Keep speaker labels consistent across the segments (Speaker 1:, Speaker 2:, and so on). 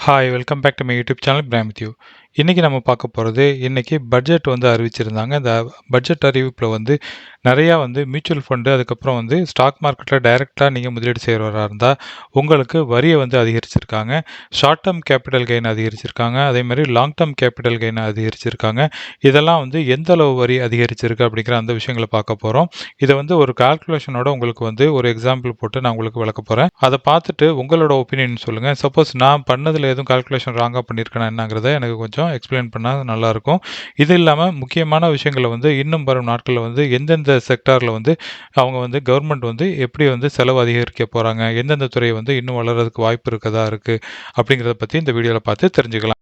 Speaker 1: Hi welcome back to my YouTube channel from with you. இன்றைக்கி நம்ம பார்க்க போகிறது இன்றைக்கி பட்ஜெட் அறிவிச்சிருந்தாங்க. இந்த பட்ஜெட் அறிவிப்பில் நிறையா மியூச்சுவல் ஃபண்டு அதுக்கப்புறம் ஸ்டாக் மார்க்கெட்டில் டைரெக்டாக நீங்கள் முதலீடு செய்கிறவராக இருந்தால் உங்களுக்கு வரியை அதிகரிச்சிருக்காங்க. ஷார்ட் டேர்ம் கேபிட்டல் கெயின் அதிகரிச்சிருக்காங்க. அதே மாதிரி லாங் டேர்ம் கேபிட்டல் கெயின் அதிகரிச்சிருக்காங்க. இதெல்லாம் எந்த அளவு வரி அதிகரிச்சிருக்கு அப்படிங்கிற அந்த விஷயங்களை பார்க்க போகிறோம். இதை ஒரு கால்குலேஷனோட உங்களுக்கு ஒரு எக்ஸாம்பிள் போட்டு நான் உங்களுக்கு விளக்க போகிறேன். அதை பார்த்துட்டு உங்களோட ஒப்பீனியன் சொல்லுங்கள். சப்போஸ் நான் பண்ணதில் எதுவும் கால்குலேஷன் ராங்காக பண்ணியிருக்கேனா என்னங்கிறத எனக்கு கொஞ்சம் எக்ஸ்பிளைன் பண்ணால் நல்லாயிருக்கும். இது இல்லாமல் முக்கியமான விஷயங்களை இன்னும் வரும் நாட்களில் எந்தெந்த செக்டாரில் அவங்க கவர்மெண்ட் எப்படி செலவு அதிகரிக்க போகிறாங்க, எந்தெந்த துறை இன்னும் வளர்கிறதுக்கு வாய்ப்பு இருக்கதா இருக்குது அப்படிங்கிறத பற்றி இந்த வீடியோவில் பார்த்து தெரிஞ்சுக்கலாம்.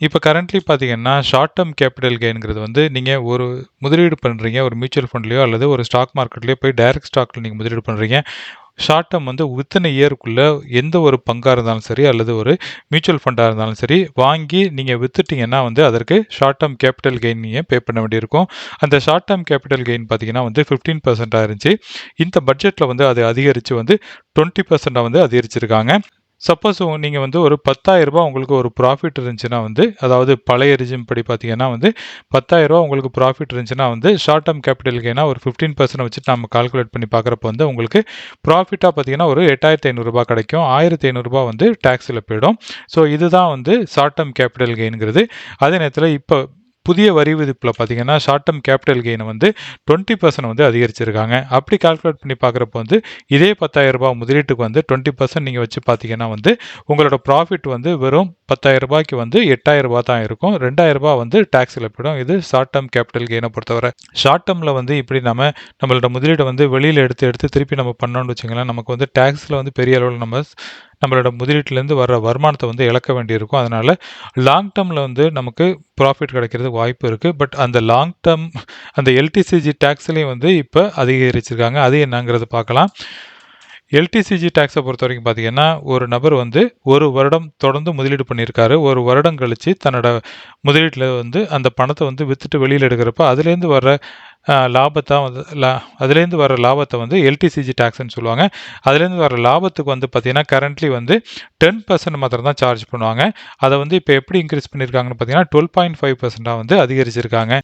Speaker 1: இப்போ கரண்ட்லி பார்த்தீங்கன்னா ஷார்ட் டேர்ம் கேபிட்டல் கெயின்ங்கிறது நீங்கள் ஒரு முதலீடு பண்ணுறீங்க, ஒரு மியூச்சுவல் ஃபண்ட்லையோ அல்லது ஒரு ஸ்டாக் மார்க்கெட்லேயோ போய் டைரக்ட் ஸ்டாக்கில் நீங்கள் முதலீடு பண்ணுறீங்க. ஷார்ட் டேர்ம் வித்தின் இயருக்குள்ளே எந்த ஒரு பங்காக இருந்தாலும் சரி அல்லது ஒரு மியூச்சுவல் ஃபண்டாக இருந்தாலும் சரி வாங்கி நீங்கள் விற்றுட்டிங்கன்னா அதற்கு ஷார்ட் டேர்ம் கேபிட்டல் கெயின் நீங்கள் பே பண்ண வேண்டியிருக்கும். அந்த ஷார்ட் டேர்ம் கேபிட்டல் கெயின் பார்த்தீங்கன்னா 15% இருந்துச்சு. இந்த பட்ஜெட்டில் அது அதிகரித்து 20% அதிகரிச்சிருக்காங்க. சப்போஸ் நீங்கள் ஒரு 10,000 உங்களுக்கு ஒரு ப்ராஃபிட் இருந்துச்சுன்னா அதாவது பழைய ரிஜிம் படி பார்த்தீங்கன்னா 10,000 உங்களுக்கு ப்ராஃபிட் இருந்துச்சுன்னா ஷார்ட் டேர்ம் கேபிட்டல் கெயினாக ஒரு 15% வச்சுட்டு நம்ம கால்குலேட் பண்ணி பார்க்குறப்ப உங்களுக்கு ப்ராஃபிட்டாக பார்த்தீங்கன்னா ஒரு 8,500 கிடைக்கும். 1,500 டேக்ஸில் போயிடும். ஸோ இதுதான் ஷார்ட் டேர்ம் கேபிட்டல் கெயின்ங்கிறது. அதே நேரத்தில் இப்போ புதிய வரி விதிப்பில் பார்த்தீங்கன்னா ஷார்ட் டேர்ம் கேபிட்டல் கெயினை 20% அதிகரிச்சிருக்காங்க. அப்படி கால்குலேட் பண்ணி பார்க்குறப்ப இதே 10,000 முதலீட்டுக்கு 20% நீங்கள் வச்சு பார்த்தீங்கன்னா உங்களோட ப்ராஃபிட் வெறும் 10,000 8,000 தான் இருக்கும். 2,000 டேக்ஸில் போயிடும். இது ஷார்ட் டேர்ம் கேபிட்டல் கெயினை பொறுத்தவரை. ஷார்ட் டேர்மில் இப்படி நம்மளோட முதலீடை வெளியில் எடுத்து திருப்பி நம்ம பண்ணோம்னு வச்சுங்களேன், நமக்கு டேக்ஸில் பெரிய அளவில் நம்மளோட முதலீட்டிலேருந்து வர்ற வருமானத்தை இழக்க வேண்டியிருக்கும். அதனால் லாங் டேர்மில் நமக்கு ப்ராஃபிட் கிடைக்கிறது வாய்ப்பு இருக்குது. பட் அந்த லாங் டேர்ம் அந்த எல்டிசிஜி டேக்ஸ்லேயும் இப்போ அதிகரிச்சிருக்காங்க. அது என்னங்கிறது பார்க்கலாம். எல்டிசிஜி டேக்ஸை பொறுத்த வரைக்கும் பார்த்தீங்கன்னா ஒரு நபர் ஒரு வருடம் தொடர்ந்து முதலீடு பண்ணியிருக்காரு. ஒரு வருடம் கழித்து தன்னோட முதலீட்டில் அந்த பணத்தை விற்றுட்டு வெளியில் எடுக்கிறப்ப அதுலேருந்து வர்ற அதுலேருந்து வர லாபத்தை எல்டிசிஜி டேக்ஸ்ன்னு சொல்லுவாங்க. அதுலேருந்து வர லாபத்துக்கு பார்த்தீங்கன்னா கரண்ட்லி 10% மாத்திரம் தான் சார்ஜ் பண்ணுவாங்க. அதை இப்போ எப்படி இன்க்ரீஸ் பண்ணியிருக்காங்கன்னு பார்த்தீங்கன்னா 12.5% அதிகரிச்சிருக்காங்க.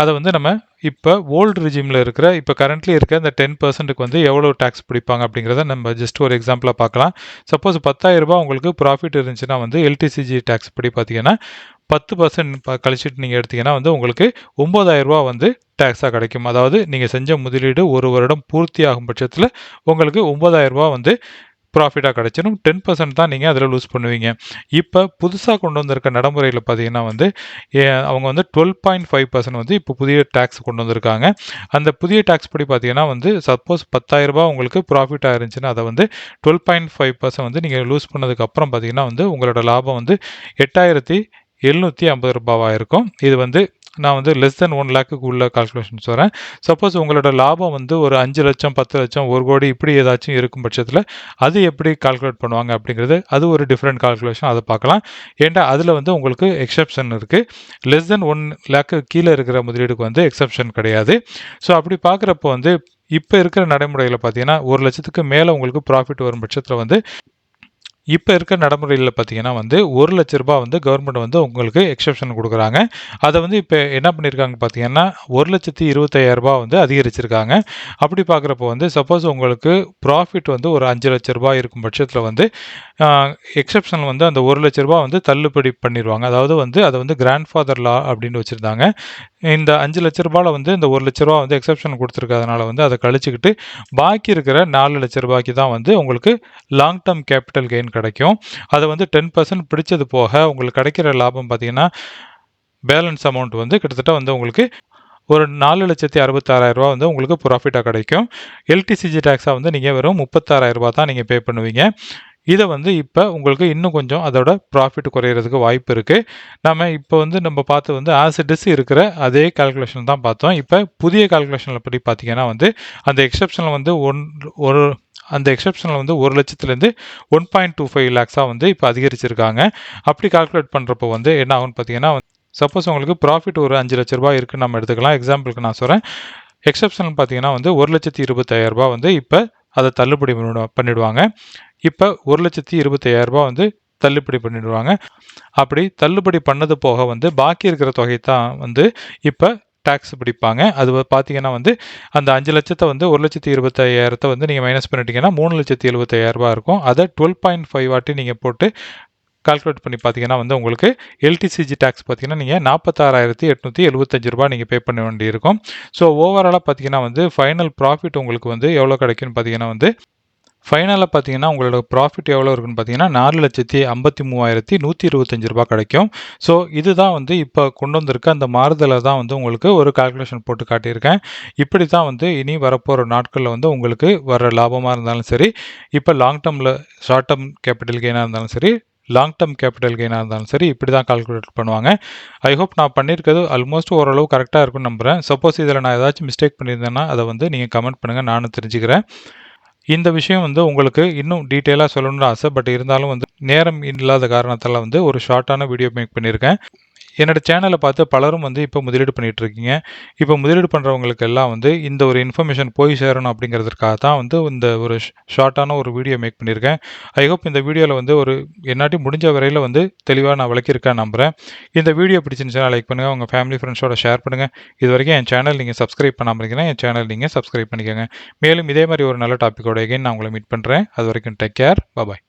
Speaker 1: அதை நம்ம இப்போ ஓல்டு ரிஜிமில் இருக்கிற இப்போ கரண்ட்லி இருக்க இந்த 10%க்கு எவ்வளோ டேக்ஸ் பிடிப்பாங்க அப்படிங்கிறத நம்ம ஜஸ்ட் ஒரு எக்ஸாம்பிளாக பார்க்கலாம். சப்போஸ் 10,000 உங்களுக்கு ப்ராஃபிட் இருந்துச்சுன்னா எல்டிசிஜி டேக்ஸ் படி பார்த்தீங்கன்னா 10% கழிச்சிட்டு நீங்கள் எடுத்தீங்கன்னா உங்களுக்கு 9,000 டேக்ஸாக கிடைக்கும். அதாவது நீங்கள் செஞ்ச முதலீடு ஒரு வருடம் பூர்த்தி ஆகும் பட்சத்தில் உங்களுக்கு 9,000 ப்ராஃபிட்டாக கிடைச்சிடும். 10% தான் நீங்கள் அதில் லூஸ் பண்ணுவீங்க. இப்போ புதுசாக கொண்டு வந்திருக்க நடைமுறையில் பார்த்தீங்கன்னா அவங்க 12.5% இப்போ புதிய டேக்ஸ் கொண்டு வந்திருக்காங்க. அந்த புதிய டேக்ஸ் படி பார்த்தீங்கன்னா சப்போஸ் 10,000 உங்களுக்கு ப்ராஃபிட்டாக இருந்துச்சுன்னா அதை 12.5% நீங்கள் லூஸ் பண்ணதுக்கப்புறம் பார்த்தீங்கன்னா உங்களோட லாபம் 8,750 இருக்கும். இது நான் லெஸ் தென் 1 லேக்குக்கு உள்ள கால்குலேஷன்ஸ் வரேன். சப்போஸ் உங்களோட லாபம் ஒரு 5 லட்சம் 10 லட்சம் 1 கோடி இப்படி ஏதாச்சும் இருக்கும் பட்சத்தில் அது எப்படி கால்குலேட் பண்ணுவாங்க அப்படிங்கிறது அது ஒரு டிஃப்ரெண்ட் கால்குலேஷன். அதை பார்க்கலாம். ஏன்டா அதில் உங்களுக்கு எக்ஸப்ஷன் இருக்குது. லெஸ் தென் 1 லேக்கு கீழே இருக்கிற முதலீடுக்கு எக்ஸப்ஷன் கிடையாது. ஸோ அப்படி பார்க்குறப்போ இப்போ இருக்கிற நடைமுறையில் பார்த்தீங்கன்னா 1 லட்சத்துக்கு மேலே உங்களுக்கு ப்ராஃபிட் வரும் பட்சத்தில் இப்போ இருக்க நடைமுறையில் பார்த்தீங்கன்னா 1 லட்ச ரூபாய் கவர்மெண்ட் உங்களுக்கு எக்ஸப்ஷன் கொடுக்குறாங்க. அதை இப்போ என்ன பண்ணியிருக்காங்க பார்த்தீங்கன்னா 1,25,000 அதிகரிச்சிருக்காங்க. அப்படி பார்க்குறப்போ சப்போஸ் உங்களுக்கு ப்ராஃபிட் ஒரு 5 லட்ச ரூபாய் இருக்கும் பட்சத்தில் எக்ஸப்ஷன் அந்த 1 லட்ச ரூபாய் தள்ளுபடி பண்ணிடுவாங்க. அதாவது அதை கிராண்ட் ஃபாதர் லா அப்படின்னு வச்சுருந்தாங்க. இந்த 5 லட்ச ரூபாயில் இந்த 1 லட்ச ரூபா எக்ஸப்ஷன் கொடுத்துருக்கறதுனால அதை கழிச்சுக்கிட்டு பாக்கி இருக்கிற 4 லட்ச ரூபாய்க்கு தான் உங்களுக்கு லாங் டேர்ம் கேபிட்டல் கெயின் கிடைக்கும். அதை 10% பிடிச்சது போக உங்களுக்கு கிடைக்கிற லாபம் பார்த்தீங்கன்னா பேலன்ஸ் அமௌண்ட் கிட்டத்தட்ட உங்களுக்கு ஒரு 4,66,000 உங்களுக்கு ப்ராஃபிட்டாக கிடைக்கும். எல்டிசிஜி டேக்ஸாக நீங்கள் வெறும் 36,000 தான் நீங்கள் பே பண்ணுவீங்க. இதை இப்போ உங்களுக்கு இன்னும் கொஞ்சம் அதோட ப்ராஃபிட் குறையிறதுக்கு வாய்ப்பு இருக்குது. நம்ம இப்போ நம்ம பார்த்து ஆஸ் இட் இஸ் இருக்கிற அதே கால்குலேஷன் தான் பார்த்தோம். இப்போ புதிய கால்குலேஷனில் படி பார்த்தீங்கன்னா அந்த எக்ஸப்ஷனில் அந்த எக்ஸப்ஷனில் 1 லட்சத்துலேருந்து 1.25 லேக்ஸாக இப்போ அதிகரிச்சிருக்காங்க. அப்படி கால்குலேட் பண்ணுறப்போ என்ன ஆகும்னு பார்த்தீங்கன்னா சப்போஸ் உங்களுக்கு ப்ராஃபிட் ஒரு 5 லட்ச ரூபாய் இருக்குன்னு நம்ம எடுத்துக்கலாம். எக்ஸாம்பிளுக்கு நான் சொல்கிறேன். எக்ஸெப்ஷனல் பார்த்தீங்கன்னா வந்து ரூ. 1,25,000 வந்து இப்போ அதை தள்ளுபடி பண்ணிடுவாங்க. இப்போ ரூ. 1,25,000 வந்து தள்ளுபடி பண்ணிடுவாங்க. அப்படி தள்ளுபடி பண்ணது போக வந்து பாக்கி இருக்கிற தொகை தான் வந்து இப்போ டாக்ஸ் பிடிப்பாங்க. அது பார்த்தீங்கன்னா வந்து அந்த 5 லட்சத்தை வந்து 1,25,000 வந்து நீங்கள் மைனஸ் பண்ணிட்டீங்கன்னா ரூ. 3,75,000 இருக்கும். அதை 12.5 வாட்டி நீங்கள் போட்டு கால்குலேட் பண்ணி பார்த்தீங்கன்னா வந்து உங்களுக்கு எல்டிசிஜி டேக்ஸ் பார்த்தீங்கன்னா நீங்கள் ரூ. 46,875 நீங்கள் பே பண்ண வேண்டியிருக்கும். ஸோ ஓவராலாக பார்த்தீங்கன்னா வந்து ஃபைனல் ப்ராஃபிட் உங்களுக்கு வந்து எவ்வளோ கிடைக்குன்னு பார்த்தீங்கன்னா வந்து ஃபைனலாக பார்த்தீங்கன்னா உங்களோட ப்ராஃபிட் எவ்வளோ இருக்குன்னு பார்த்தீங்கன்னா ரூ. 4,53,125 கிடைக்கும். ஸோ இதுதான் வந்து இப்போ கொண்டு வந்திருக்க அந்த மாறுதலை தான் வந்து உங்களுக்கு ஒரு கால்குலேஷன் போட்டு காட்டியிருக்கேன். இப்படி தான் வந்து இனி வரப்போகிற நாட்களில் வந்து உங்களுக்கு வர லாபமாக இருந்தாலும் சரி, இப்போ லாங் டேர்மில் ஷார்ட் டேர்ம் கேபிட்டல் கெயினாக இருந்தாலும் சரி, லாங் டேர்ம் கேபிட்டல் கெயினாக இருந்தாலும் சரி, இப்படி தான் கால்குலேட் பண்ணுவாங்க. ஐ ஹோப் நான் பண்ணியிருக்கிறது ஆல்மோஸ்ட் ஓரளவு கரெக்டாக இருக்குன்னு நம்புகிறேன். சப்போஸ் இதில் நான் ஏதாச்சும் மிஸ்டேக் பண்ணியிருந்தேன்னா அதை வந்து நீங்கள் கமெண்ட் பண்ணுங்கள், நானும் தெரிஞ்சுக்கிறேன். இந்த விஷயம் வந்து உங்களுக்கு இன்னும் டீட்டெயிலாக சொல்லணும்னு ஆசை. பட் இருந்தாலும் வந்து நேரம் இல்லாத காரணத்தால் வந்து ஒரு ஷார்ட்டான வீடியோ மேக் பண்ணியிருக்கேன். என்னோட சேனலை பார்த்து பலரும் வந்து இப்போ முதலீடு பண்ணிட்டு இருக்கீங்க. இப்போ முதலீடு பண்ணுறவங்களுக்கு எல்லாம் வந்து இந்த ஒரு இன்ஃபர்மேஷன் போய் சேரணும் அப்படிங்கிறதுக்காக தான் வந்து இந்த ஒரு ஷார்ட்டான ஒரு வீடியோ மேக் பண்ணியிருக்கேன். ஐ ஹோப் இந்த வீடியோவில் வந்து ஒரு என்னாட்டி முடிஞ்ச வரையில் வந்து தெளிவாக நான் விளக்கியிருக்கேன் நம்புகிறேன். இந்த வீடியோ பிடிச்சிருந்துச்சுன்னா லைக் பண்ணுங்கள், உங்கள் ஃபேமிலி ஃப்ரெண்ட்ஸோட ஷேர் பண்ணுங்கள். இது வரைக்கும் என் சேனல் நீங்கள் சப்ஸ்கிரைப் பண்ணாமல் இருக்கீங்கன்னா என் சேனல் நீங்கள் சப்ஸ்கிரைப் பண்ணிக்கோங்க. மேலும் இதே மாதிரி ஒரு நல்ல டாப்பிக்கோட எகைன் நான் உங்களை மீட் பண்ணுறேன். அது வரைக்கும் டேக் கேர். பாய்.